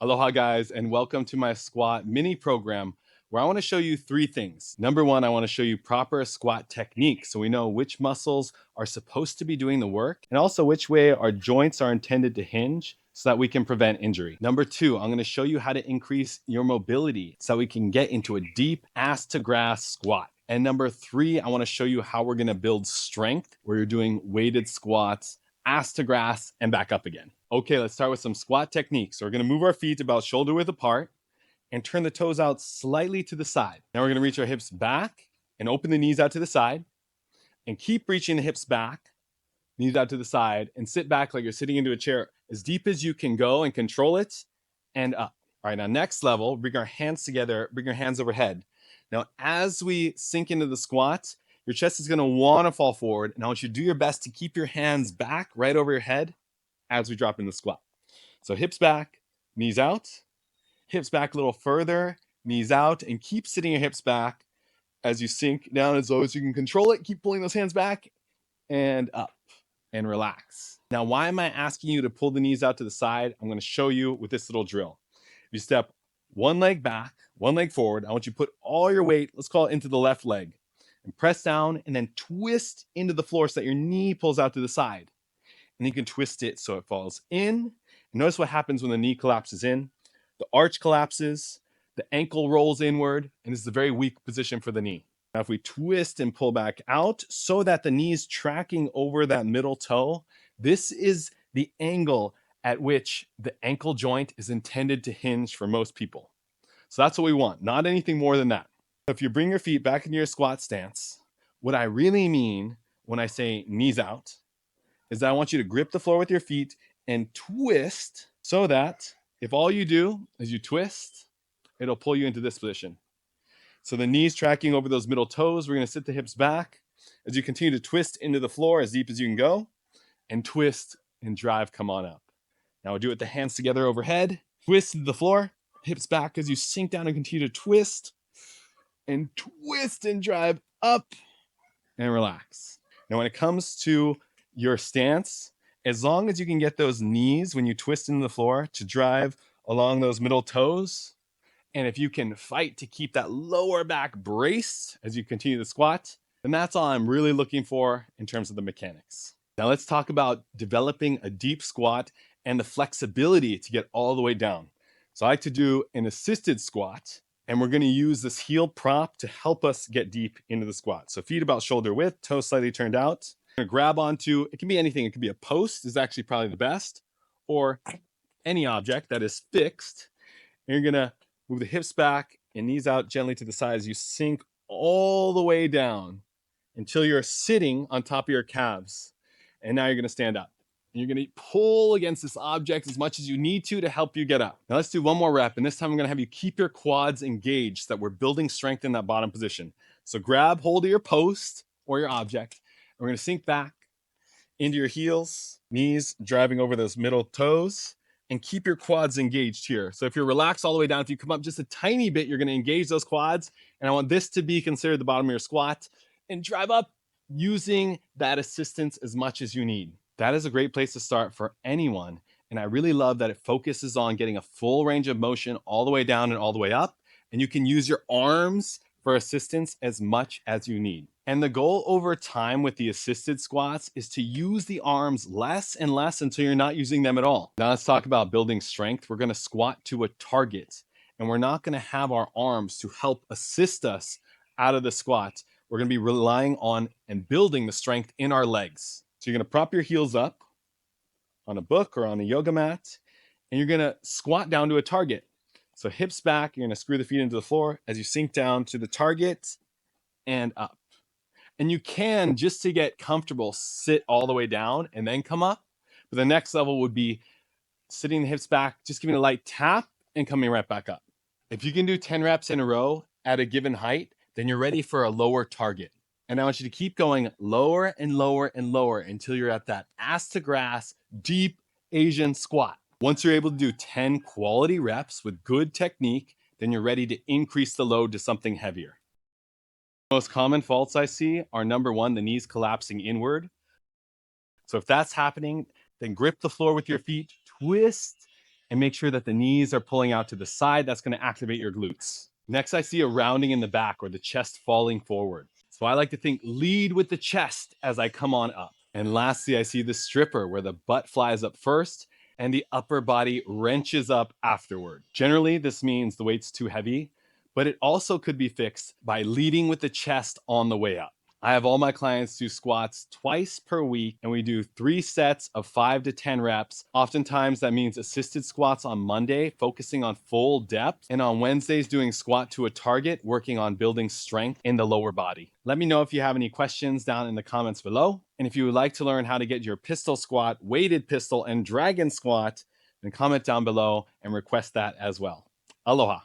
Aloha guys, and welcome to my squat mini program where I want to show you three things. Number one, I want to show you proper squat technique so we know which muscles are supposed to be doing the work and also which way our joints are intended to hinge so that we can prevent injury. Number two, I'm going to show you how to increase your mobility so we can get into a deep ass to grass squat. And number three, I want to show you how we're going to build strength where you're doing weighted squats, ass to grass, and back up again. Okay, let's start with some squat techniques. So we're gonna move our feet about shoulder width apart and turn the toes out slightly to the side. Now we're gonna reach our hips back and open the knees out to the side and keep reaching the hips back, knees out to the side, and sit back like you're sitting into a chair as deep as you can go and control it and up. All right, now next level, bring our hands together, bring your hands overhead. Now, as we sink into the squat, your chest is gonna wanna fall forward, and I want you to do your best to keep your hands back right over your head as we drop in the squat. So hips back, knees out, hips back a little further, knees out, and keep sitting your hips back as you sink down as low as you can control it. Keep pulling those hands back and up and relax. Now, why am I asking you to pull the knees out to the side? I'm gonna show you with this little drill. If you step one leg back, one leg forward, I want you to put all your weight, let's call it into the left leg, and press down and then twist into the floor so that your knee pulls out to the side. And you can twist it so it falls in. And notice what happens when the knee collapses in. The arch collapses, the ankle rolls inward, and this is a very weak position for the knee. Now, if we twist and pull back out so that the knee is tracking over that middle toe, this is the angle at which the ankle joint is intended to hinge for most people. So that's what we want, not anything more than that. If you bring your feet back into your squat stance, what I really mean when I say knees out is that I want you to grip the floor with your feet and twist so that if all you do is you twist, it'll pull you into this position. So the knees tracking over those middle toes, we're gonna sit the hips back as you continue to twist into the floor as deep as you can go and twist and drive, come on up. Now we'll do it with the hands together overhead, twist to the floor, hips back as you sink down and continue to twist and drive up and relax. Now when it comes to your stance, as long as you can get those knees when you twist into the floor to drive along those middle toes, and if you can fight to keep that lower back braced as you continue to squat, then that's all I'm really looking for in terms of the mechanics. Now let's talk about developing a deep squat and the flexibility to get all the way down. So I like to do an assisted squat, and we're gonna use this heel prop to help us get deep into the squat. So feet about shoulder width, toes slightly turned out. Gonna grab onto, it can be anything. It could be a post is actually probably the best, or any object that is fixed. And you're gonna move the hips back and knees out gently to the side as you sink all the way down until you're sitting on top of your calves. And now you're gonna stand up. And you're gonna pull against this object as much as you need to help you get up. Now let's do one more rep. And this time I'm gonna have you keep your quads engaged so that we're building strength in that bottom position. So grab hold of your post or your object. We're gonna sink back into your heels, knees driving over those middle toes, and keep your quads engaged here. So if you're relaxed all the way down, if you come up just a tiny bit, you're gonna engage those quads. And I want this to be considered the bottom of your squat and drive up using that assistance as much as you need. That is a great place to start for anyone. And I really love that it focuses on getting a full range of motion all the way down and all the way up. And you can use your arms for assistance as much as you need. And the goal over time with the assisted squats is to use the arms less and less until you're not using them at all. Now let's talk about building strength. We're gonna squat to a target, and we're not gonna have our arms to help assist us out of the squat. We're gonna be relying on and building the strength in our legs. So you're gonna prop your heels up on a book or on a yoga mat, and you're gonna squat down to a target. So hips back, you're gonna screw the feet into the floor as you sink down to the target and up. And you can, just to get comfortable, sit all the way down and then come up. But the next level would be sitting the hips back, just giving a light tap and coming right back up. If you can do 10 reps in a row at a given height, then you're ready for a lower target. And I want you to keep going lower and lower and lower until you're at that ass to grass, deep Asian squat. Once you're able to do 10 quality reps with good technique, then you're ready to increase the load to something heavier. Most common faults I see are number one, the knees collapsing inward. So if that's happening, then grip the floor with your feet, twist and make sure that the knees are pulling out to the side. That's going to activate your glutes. Next, I see a rounding in the back or the chest falling forward. So I like to think lead with the chest as I come on up. And lastly, I see the stripper where the butt flies up first and the upper body wrenches up afterward. Generally, this means the weight's too heavy, but it also could be fixed by leading with the chest on the way up. I have all my clients do squats twice per week, and we do 3 sets of 5 to 10 reps. Oftentimes, that means assisted squats on Monday, focusing on full depth, and on Wednesdays, doing squat to a target, working on building strength in the lower body. Let me know if you have any questions down in the comments below. And if you would like to learn how to get your pistol squat, weighted pistol, and dragon squat, then comment down below and request that as well. Aloha.